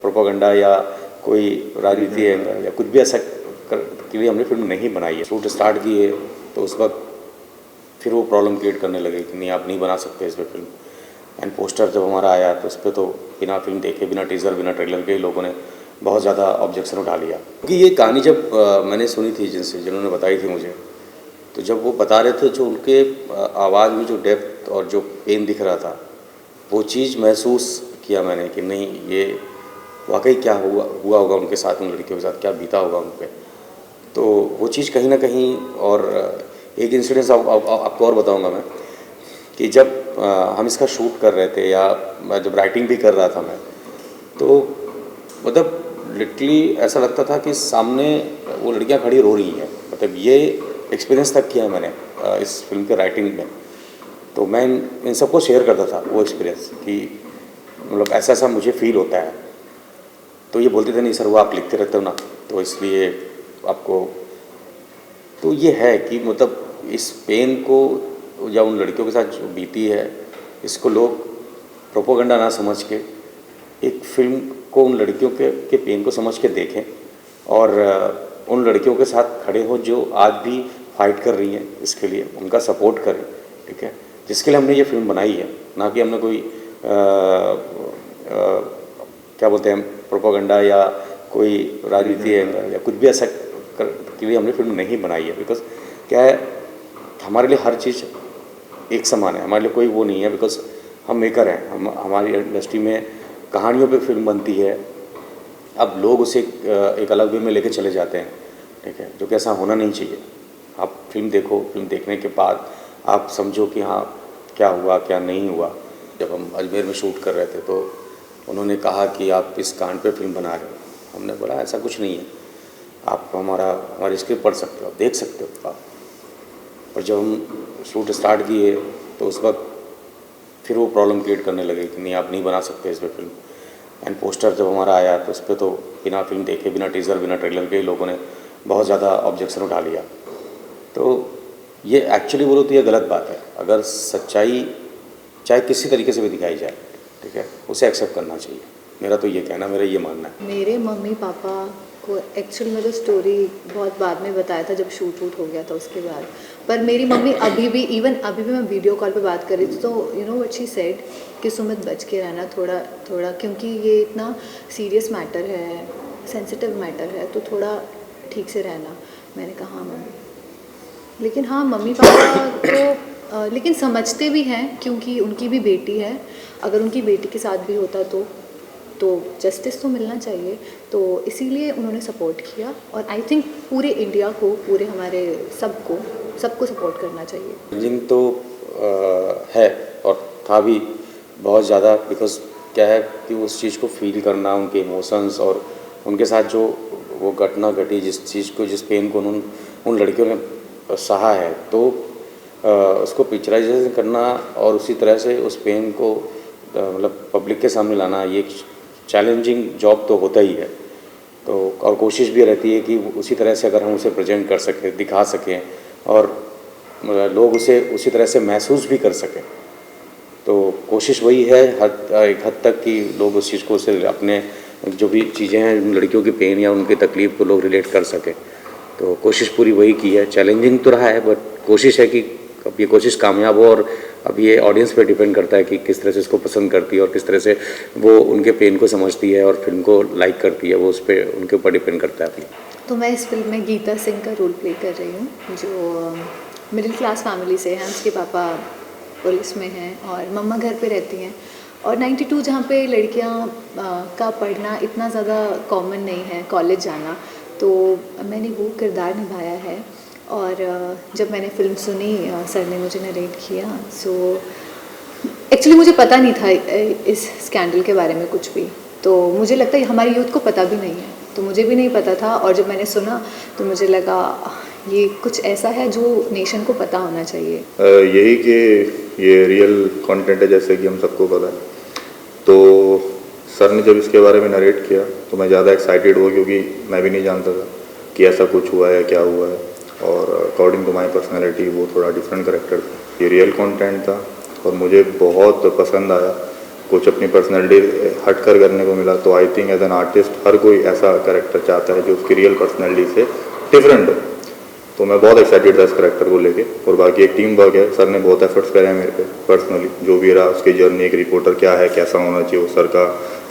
Propaganda या कोई राजनीति है या कुछ भी ऐसा के लिए हमने फिल्म नहीं बनाई है। शूट स्टार्ट किए तो उस वक्त फिर वो प्रॉब्लम क्रिएट करने लगे कि नहीं आप नहीं बना सकते इस पर फिल्म। एंड पोस्टर जब हमारा आया तो उस पर तो बिना फिल्म देखे, बिना टीज़र, बिना ट्रेलर के लोगों ने बहुत ज़्यादा ऑब्जेक्शन उठा लिया। क्योंकि ये कहानी जब मैंने सुनी थी जिन्होंने बताई थी मुझे, तो जब वो बता रहे थे जो उनके आवाज़ में जो डेप्थ और जो पेन दिख रहा था, वो चीज़ महसूस किया मैंने कि नहीं ये वाकई क्या हुआ होगा उनके साथ, उन लड़कियों के साथ क्या बीता होगा उन पर। तो वो चीज़ कहीं ना कहीं, और एक इंसिडेंस आपको और बताऊंगा मैं कि जब हम इसका शूट कर रहे थे या जब राइटिंग भी कर रहा था मैं, तो मतलब लिटरली ऐसा लगता था कि सामने वो लड़कियां खड़ी रो रही हैं। मतलब ये एक्सपीरियंस तक किया मैंने इस फिल्म के राइटिंग में। तो मैं इन सबको शेयर करता था वो एक्सपीरियंस कि मतलब ऐसा ऐसा मुझे फील होता है। तो ये बोलते थे नहीं सर वो आप लिखते रहते हो ना, तो इसलिए आपको, तो ये है कि मतलब इस पेन को या उन लड़कियों के साथ जो बीती है, इसको लोग प्रोपोगंडा ना समझ के एक फिल्म को उन लड़कियों के पेन को समझ के देखें और उन लड़कियों के साथ खड़े हो जो आज भी फाइट कर रही हैं इसके लिए, उनका सपोर्ट करें। ठीक है, जिसके लिए हमने ये फिल्म बनाई है, ना कि हमने कोई क्या बोलते हैं प्रोपोगंडा या कोई राजनीति है या कुछ भी ऐसा के लिए हमने फिल्म नहीं बनाई है। बिकॉज क्या है, हमारे लिए हर चीज़ एक समान है, हमारे लिए कोई वो नहीं है। बिकॉज हम मेकर हैं, हमारी इंडस्ट्री में कहानियों पे फिल्म बनती है। अब लोग उसे एक अलग वे में लेके चले जाते हैं, ठीक है, जो कि ऐसा होना नहीं चाहिए। आप फिल्म देखो, फिल्म देखने के बाद आप समझो कि हाँ क्या हुआ क्या नहीं हुआ। जब हम अजमेर में शूट कर रहे थे तो उन्होंने कहा कि आप इस कांड पे फिल्म बना रहे हो। हमने बोला ऐसा कुछ नहीं है, आप हमारी स्क्रिप्ट पढ़ सकते हो, आप देख सकते हो आप। और जब हम शूट स्टार्ट किए तो उस वक्त फिर वो प्रॉब्लम क्रिएट करने लगे कि नहीं आप नहीं बना सकते इस पर फिल्म। एंड पोस्टर जब हमारा आया तो उस पर तो बिना फिल्म देखे, बिना टीज़र, बिना ट्रेलर के लोगों ने बहुत ज़्यादा ऑब्जेक्शन उठा लिया। तो ये एक्चुअली बोलो तो ये गलत बात है। अगर सच्चाई चाहे किसी तरीके से भी दिखाई जाए, ठीक है, उसे एक्सेप्ट करना चाहिए। मेरा तो ये कहना, मेरा ये मानना है। मेरे मम्मी पापा को एक्चुअल में तो स्टोरी बहुत बाद में बताया था जब शूट हो गया था उसके बाद। पर मेरी मम्मी अभी भी मैं वीडियो कॉल पे बात कर रही थी तो you know what she said कि सुमित बच के रहना थोड़ा थोड़ा, क्योंकि ये इतना सीरियस मैटर है, सेंसिटिव मैटर है, तो थोड़ा ठीक से रहना। मैंने कहा हाँ मम्मी। लेकिन हाँ मम्मी पापा तो लेकिन समझते भी हैं क्योंकि उनकी भी बेटी है। अगर उनकी बेटी के साथ भी होता तो जस्टिस तो मिलना चाहिए, तो इसीलिए उन्होंने सपोर्ट किया। और आई थिंक पूरे इंडिया को, पूरे हमारे सबको सपोर्ट करना चाहिए। जिन तो है और था भी बहुत ज़्यादा। बिकॉज क्या है कि उस चीज़ को फील करना, उनके इमोशंस और उनके साथ जो वो घटना घटी, जिस पेन को उन लड़कियों ने सहा है, तो उसको पिक्चराइजेशन करना और उसी तरह से उस पेन को मतलब पब्लिक के सामने लाना, ये चैलेंजिंग जॉब तो होता ही है। तो और कोशिश भी रहती है कि उसी तरह से अगर हम उसे प्रेजेंट कर सकें, दिखा सकें और लोग उसे उसी तरह से महसूस भी कर सकें। तो कोशिश वही है एक हद तक कि लोग उस चीज़ को, उसे अपने जो भी चीज़ें हैं, उन लड़कियों की पेन या उनकी तकलीफ़ को लोग रिलेट कर सकें। तो कोशिश पूरी वही की है। चैलेंजिंग तो रहा है, बट कोशिश है कि अब ये कोशिश कामयाब हो। और अब ये ऑडियंस पे डिपेंड करता है कि किस तरह से इसको पसंद करती है और किस तरह से वो उनके पेन को समझती है और फिल्म को लाइक करती है, वो उस पर उनके ऊपर डिपेंड करता है। तो मैं इस फिल्म में गीता सिंह का रोल प्ले कर रही हूँ, जो मिडिल क्लास फैमिली से हैं। उसके पापा पुलिस में हैं और मम्मा घर पे रहती हैं। और 92 जहाँ पे लड़कियाँ का पढ़ना इतना ज़्यादा कॉमन नहीं है, कॉलेज जाना, तो मैंने वो किरदार निभाया है। और जब मैंने फ़िल्म सुनी, सर ने मुझे नरेट किया, सो एक्चुअली मुझे पता नहीं था इस स्कैंडल के बारे में कुछ भी। तो मुझे लगता है हमारी यूथ को पता भी नहीं है, तो मुझे भी नहीं पता था। और जब मैंने सुना तो मुझे लगा ये कुछ ऐसा है जो नेशन को पता होना चाहिए। यही कि ये रियल कंटेंट है, जैसे कि हम सबको पता है। तो सर ने जब इसके बारे में नरेट किया तो मैं ज़्यादा एक्साइटेड हुआ, क्योंकि मैं भी नहीं जानता था कि ऐसा कुछ हुआ है, क्या हुआ है। और अकॉर्डिंग टू माई पर्सनैलिटी वो थोड़ा डिफरेंट करेक्टर था। ये रियल कंटेंट था और मुझे बहुत पसंद आया। कुछ अपनी पर्सनैलिटी हट कर करने को मिला। तो I think as an artist हर कोई ऐसा कैरेक्टर चाहता है जो उसकी रियल पर्सनैलिटी से डिफरेंट हो। तो मैं बहुत एक्साइटेड था इस कैरेक्टर को लेके। और बाकी एक टीम वर्क है, सर ने बहुत एफर्ट्स करे हैं मेरे पे पर्सनली। जो भी रहा उसकी जर्नी, एक रिपोर्टर क्या है, कैसा होना चाहिए, वो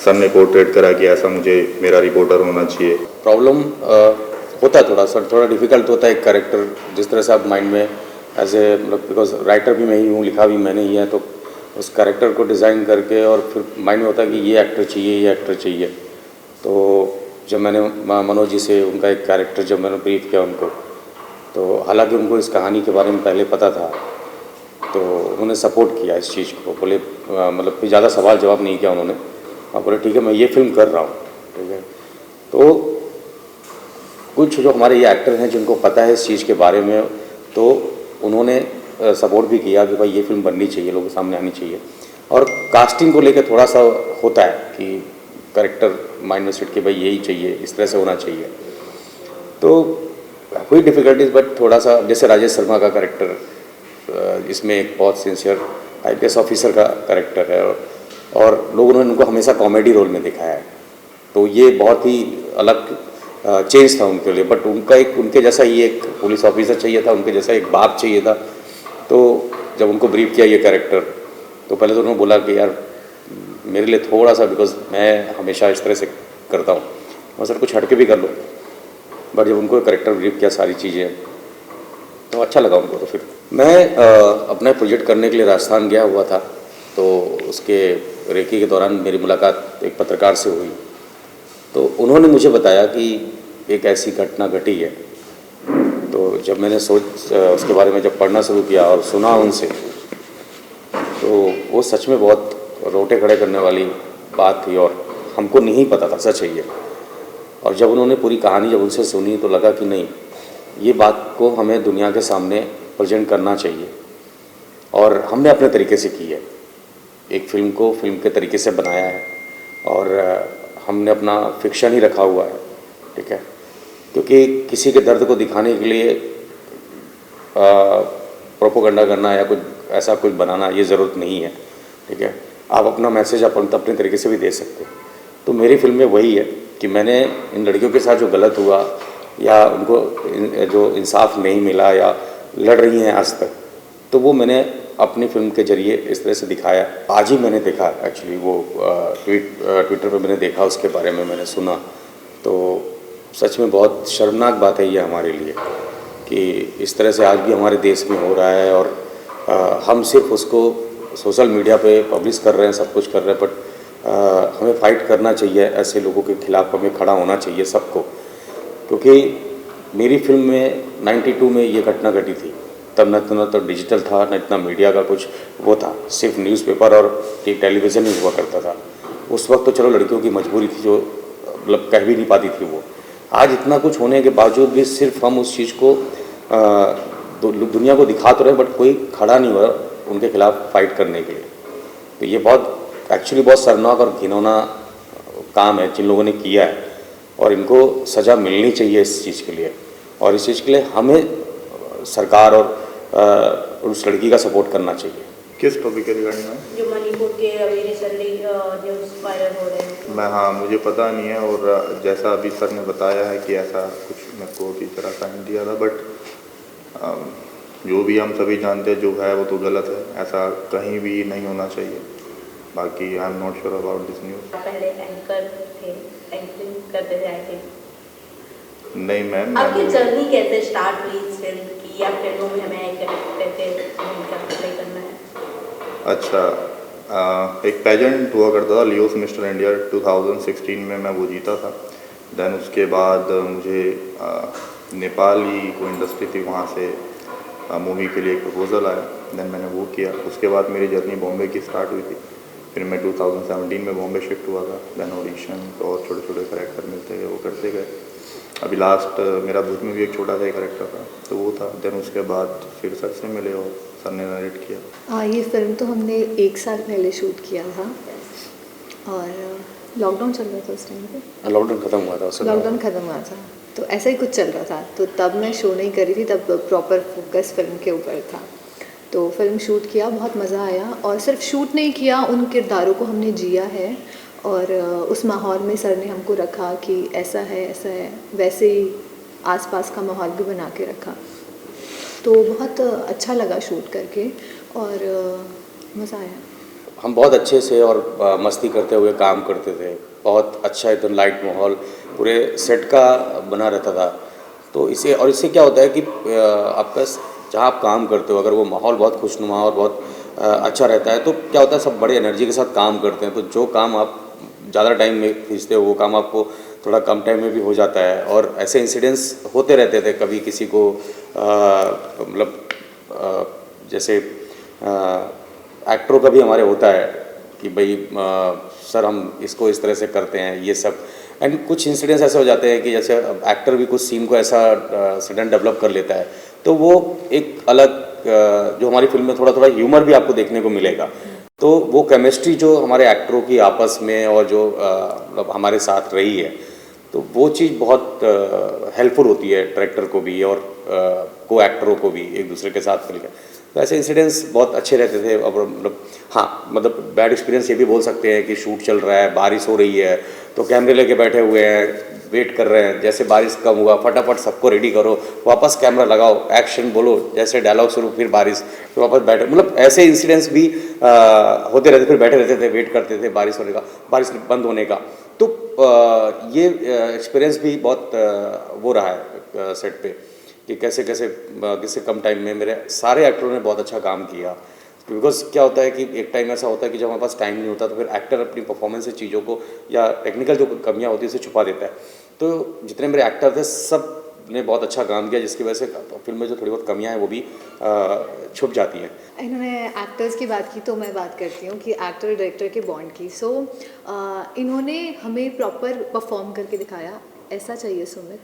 सर ने पोर्ट्रेट करा कि ऐसा मुझे मेरा रिपोर्टर होना चाहिए। प्रॉब्लम होता है थोड़ा डिफिकल्ट होता है एक कैरेक्टर जिस तरह से आप माइंड में एज ए मतलब, बिकॉज राइटर भी मैं ही हूँ, लिखा भी मैंने ही है, तो उस कैरेक्टर को डिज़ाइन करके और फिर माइंड में होता है कि ये एक्टर चाहिए। तो जब मैंने मनोज जी से उनका एक कैरेक्टर जब मैंने ब्रीफ किया उनको, तो हालांकि उनको इस कहानी के बारे में पहले पता था, तो उन्होंने सपोर्ट किया इस चीज़ को। बोले मतलब फिर ज़्यादा सवाल जवाब नहीं किया उन्होंने, और बोले ठीक है मैं ये फिल्म कर रहा हूँ, ठीक है। तो कुछ जो हमारे ये एक्टर हैं जिनको पता है इस चीज़ के बारे में, तो उन्होंने सपोर्ट भी किया कि भाई ये फिल्म बननी चाहिए, लोगों के सामने आनी चाहिए। और कास्टिंग को लेकर थोड़ा सा होता है कि कैरेक्टर माइंड में सेट कि भाई यही चाहिए, इस तरह से होना चाहिए। तो कोई डिफ़िकल्टीज, बट थोड़ा सा जैसे राजेश शर्मा का कैरेक्टर, इसमें एक बहुत सिंसियर IPS ऑफिसर का कैरेक्टर है, और लोगों ने उनको हमेशा कॉमेडी रोल में दिखाया है, तो ये बहुत ही अलग चेंज था उनके लिए। बट उनके जैसा ही एक पुलिस ऑफिसर चाहिए था, उनके जैसा एक बाप चाहिए था। तो जब उनको ब्रीफ किया ये कैरेक्टर, तो पहले तो उन्होंने बोला कि यार मेरे लिए थोड़ा सा, बिकॉज मैं हमेशा इस तरह से करता हूँ, मैं सर कुछ हटके भी कर लो। बट जब उनको कैरेक्टर ब्रीफ किया सारी चीज़ें, तो अच्छा लगा उनको। तो फिर मैं अपना प्रोजेक्ट करने के लिए राजस्थान गया हुआ था, तो उसके रेकी के दौरान मेरी मुलाकात एक पत्रकार से हुई। तो उन्होंने मुझे बताया कि एक ऐसी घटना घटी है। तो जब मैंने उसके बारे में जब पढ़ना शुरू किया और सुना उनसे, तो वो सच में बहुत रोटे खड़े करने वाली बात थी, और हमको नहीं पता था, सच है ये। और जब उन्होंने पूरी कहानी जब उनसे सुनी, तो लगा कि नहीं, ये बात को हमें दुनिया के सामने प्रेजेंट करना चाहिए। और हमने अपने तरीके से की है, एक फ़िल्म को फिल्म के तरीके से बनाया है, और हमने अपना फिक्शन ही रखा हुआ है, ठीक है। क्योंकि किसी के दर्द को दिखाने के लिए प्रोपोगंडा करना या कुछ ऐसा कुछ बनाना ये ज़रूरत नहीं है, ठीक है। आप अपना मैसेज अपने तरीके से भी दे सकते हो। तो मेरी फिल्म में वही है कि मैंने इन लड़कियों के साथ जो गलत हुआ, या उनको जो इंसाफ नहीं मिला, या लड़ रही हैं आज तक, तो वो मैंने अपनी फिल्म के जरिए इस तरह से दिखाया। आज ही मैंने देखा, एक्चुअली वो ट्विटर पे मैंने देखा, उसके बारे में मैंने सुना। तो सच में बहुत शर्मनाक बात है ये हमारे लिए कि इस तरह से आज भी हमारे देश में हो रहा है। और हम सिर्फ उसको सोशल मीडिया पे पब्लिश कर रहे हैं, सब कुछ कर रहे हैं, बट हमें फ़ाइट करना चाहिए, ऐसे लोगों के खिलाफ़ हमें खड़ा होना चाहिए सबको। क्योंकि मेरी फिल्म में 92 में ये घटना घटी थी, तब न तो डिजिटल था, न इतना मीडिया का कुछ वो था, सिर्फ न्यूज़पेपर और टेलीविज़न ही हुआ करता था। उस वक्त तो चलो लड़कियों की मजबूरी थी, जो मतलब कह भी नहीं पाती थी वो। आज इतना कुछ होने के बावजूद भी सिर्फ हम उस चीज़ को दुनिया को दिखा तो रहे, बट कोई खड़ा नहीं हुआ उनके खिलाफ़ फाइट करने के लिए। तो ये बहुत एक्चुअली बहुत शर्मनाक और घिनौना काम है जिन लोगों ने किया है, और इनको सज़ा मिलनी चाहिए इस चीज़ के लिए। और इस चीज़ के लिए हमें सरकार और उस लड़की का सपोर्ट करना चाहिए। किस टॉपिक के रिगार्डिंग में? जो मणिपुर के अभी रिसेंटली न्यूज़ वायरल हो रहे हैं। मैं हाँ, मुझे पता नहीं है, और जैसा अभी सर ने बताया है कि ऐसा कुछ मेरे को टीचर साइन दिया था, बट जो भी हम सभी जानते हैं जो है वो तो गलत है, ऐसा कहीं भी नहीं होना चाहिए। बाकी I am not sure about this news. पहले एंकर थे, एंकरिंग करते थे आई थिंक। नहीं मैम, आपकी जर्नी कैसे स्टार्ट हुई इस फिल्म की, या फिल्मों में हमें कैसे प्ले करना है? अच्छा, एक पेजेंट हुआ करता था, लियोस मिस्टर इंडिया 2016 में मैं वो जीता था। देन उसके बाद मुझे नेपाली कोई इंडस्ट्री थी, वहाँ से मूवी के लिए एक प्रपोज़ल आया। देन मैंने वो किया। उसके बाद मेरी जर्नी बॉम्बे की स्टार्ट हुई थी। फिर मैं 2017 में बॉम्बे शिफ्ट हुआ था। देन ऑडिशन और छोटे छोटे कैरेक्टर मिलते गए, वो करते गए। अभी लास्ट मेरा भूत में भी एक छोटा सा कैरेक्टर था, तो वो था। देन उसके बाद फिर सर से मिले और सर ने नरेट किया। ये फिल्म तो हमने 1 साल पहले शूट किया था, और लॉकडाउन चल रहा था उस टाइम पे। लॉकडाउन ख़त्म हुआ था उस समय। लॉकडाउन ख़त्म हुआ था, तो ऐसा ही कुछ चल रहा था। तो तब मैं शो नहीं करी थी, तब प्रॉपर फोकस फिल्म के ऊपर था। तो फिल्म शूट किया, बहुत मज़ा आया। और सिर्फ शूट नहीं किया, उन किरदारों को हमने जिया है और उस माहौल में सर ने हमको रखा कि ऐसा है, वैसे ही आसपास का माहौल भी बना के रखा। तो बहुत अच्छा लगा शूट करके और मज़ा आया। हम बहुत अच्छे से और मस्ती करते हुए काम करते थे। बहुत अच्छा एकदम लाइट माहौल पूरे सेट का बना रहता था। तो इससे क्या होता है कि आपका जहाँ आप काम करते हो अगर वो माहौल बहुत खुशनुमा और बहुत अच्छा रहता है तो क्या होता है सब बड़े एनर्जी के साथ काम करते हैं। तो जो काम आप ज़्यादा टाइम में खींचते हो वो काम आपको थोड़ा कम टाइम में भी हो जाता है। और ऐसे इंसिडेंट्स होते रहते थे। कभी किसी को मतलब जैसे एक्टरों का भी हमारे होता है कि भाई सर हम इसको इस तरह से करते हैं ये सब। एंड कुछ इंसिडेंट्स ऐसे हो जाते हैं कि जैसे एक्टर भी कुछ सीन को ऐसा सडन डेवलप कर लेता है तो वो एक अलग जो हमारी फिल्म में थोड़ा थोड़ा ह्यूमर भी आपको देखने को मिलेगा। तो वो केमिस्ट्री जो हमारे एक्टरों की आपस में और जो मतलब हमारे साथ रही है तो वो चीज़ बहुत हेल्पफुल होती है डायरेक्टर को भी और को एक्टरों को भी एक दूसरे के साथ मिलकर। तो ऐसे इंसिडेंट्स बहुत अच्छे रहते थे। और मतलब हाँ मतलब बैड एक्सपीरियंस ये भी बोल सकते हैं कि शूट चल रहा है, बारिश हो रही है तो कैमरे लेके बैठे हुए हैं, वेट कर रहे हैं, जैसे बारिश कम हुआ फटाफट सबको रेडी करो, वापस कैमरा लगाओ, एक्शन बोलो, जैसे डायलॉग शुरू फिर बारिश, फिर वापस बैठे। मतलब ऐसे इंसिडेंट्स भी होते रहते, फिर बैठे रहते थे, वेट करते थे बारिश होने का, बारिश बंद होने का। तो ये एक्सपीरियंस भी बहुत वो रहा है सेट पे कि कैसे कैसे किसी कम टाइम में मेरे सारे एक्टरों ने बहुत अच्छा काम किया। बिकॉज क्या होता है कि एक टाइम ऐसा होता है कि जब हमारे पास टाइम नहीं होता तो फिर एक्टर अपनी परफॉर्मेंस से चीज़ों को या टेक्निकल जो कमियां होती है उसे छुपा देता है। तो जितने मेरे एक्टर थे सब ने बहुत अच्छा काम किया जिसकी वजह से फिल्म में जो थोड़ी बहुत कमियां हैं वो भी छुप जाती हैं। इन्होंने एक्टर्स की बात की तो मैं बात करती हूँ कि एक्टर डायरेक्टर के बॉन्ड की। इन्होंने हमें प्रॉपर परफॉर्म करके दिखाया, ऐसा चाहिए सुमित,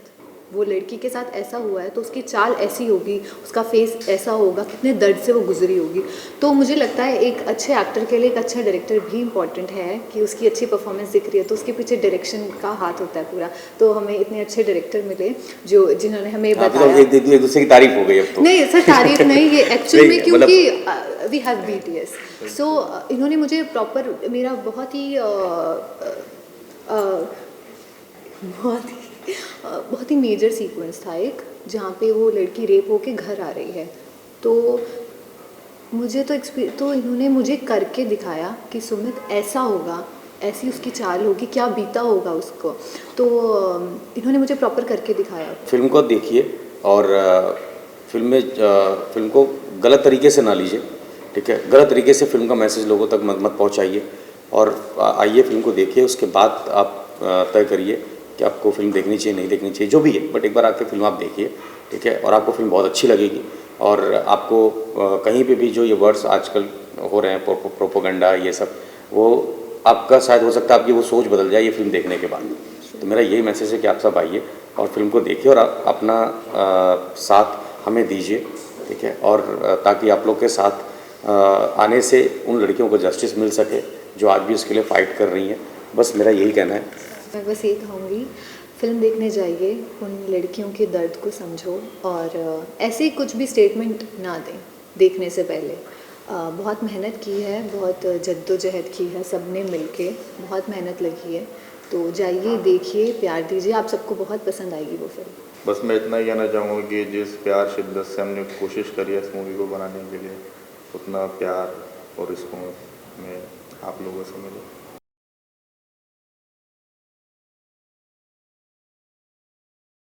वो लड़की के साथ ऐसा हुआ है तो उसकी चाल ऐसी होगी, उसका फेस ऐसा होगा, कितने दर्द से वो गुजरी होगी। तो मुझे लगता है एक अच्छे एक्टर के लिए एक अच्छा डायरेक्टर भी इम्पॉर्टेंट है कि उसकी अच्छी परफॉर्मेंस दिख रही है तो उसके पीछे डायरेक्शन का हाथ होता है पूरा। तो हमें इतने अच्छे डायरेक्टर मिले जिन्होंने हमें बताया। एक दूसरे की तारीफ हो गई अब तो। नहीं सर तारीफ नहीं, ये एक्चुअल में क्योंकि वी हैव BTS। सो इन्होंने मुझे प्रॉपर मेरा बहुत ही मेजर सीक्वेंस था एक, जहाँ पे वो लड़की रेप होके घर आ रही है। तो मुझे तो इन्होंने मुझे करके दिखाया कि सुमित ऐसा होगा, ऐसी उसकी चाल होगी, क्या बीता होगा उसको। तो इन्होंने मुझे प्रॉपर करके दिखाया। फिल्म को देखिए और फिल्म को गलत तरीके से ना लीजिए, ठीक है। गलत तरीके से फिल्म का मैसेज लोगों तक मत पहुंचाइए और आइए फिल्म को देखिए, उसके बाद आप तय करिए कि आपको फिल्म देखनी चाहिए नहीं देखनी चाहिए, जो भी है। बट एक बार आके फिल्म आप देखिए, ठीक है, और आपको फिल्म बहुत अच्छी लगेगी। और आपको कहीं पे भी जो ये वर्ड्स आजकल हो रहे हैं प्रोपोगंडा ये सब, वो आपका शायद हो सकता है आपकी वो सोच बदल जाए ये फिल्म देखने के बाद। तो मेरा यही मैसेज है कि आप सब आइए और फिल्म को देखिए और अपना साथ हमें दीजिए, ठीक है। और ताकि आप लोग के साथ आने से उन लड़कियों को जस्टिस मिल सके जो आज भी उसके लिए फ़ाइट कर रही हैं। बस मेरा यही कहना है। मैं बस ये कहूँगी, फिल्म देखने जाइए, उन लड़कियों के दर्द को समझो और ऐसे कुछ भी स्टेटमेंट ना दें देखने से पहले। बहुत मेहनत की है, बहुत जद्दोजहद की है, सब ने मिलके बहुत मेहनत लगी है। तो जाइए, देखिए, प्यार दीजिए, आप सबको बहुत पसंद आएगी वो फिल्म। बस मैं इतना ही कहना चाहूँगा कि जिस प्यार शिद्दत से हमने कोशिश करी है इस मूवी को बनाने के लिए, उतना प्यार और रिस्पॉन्स में आप लोगों से मिले।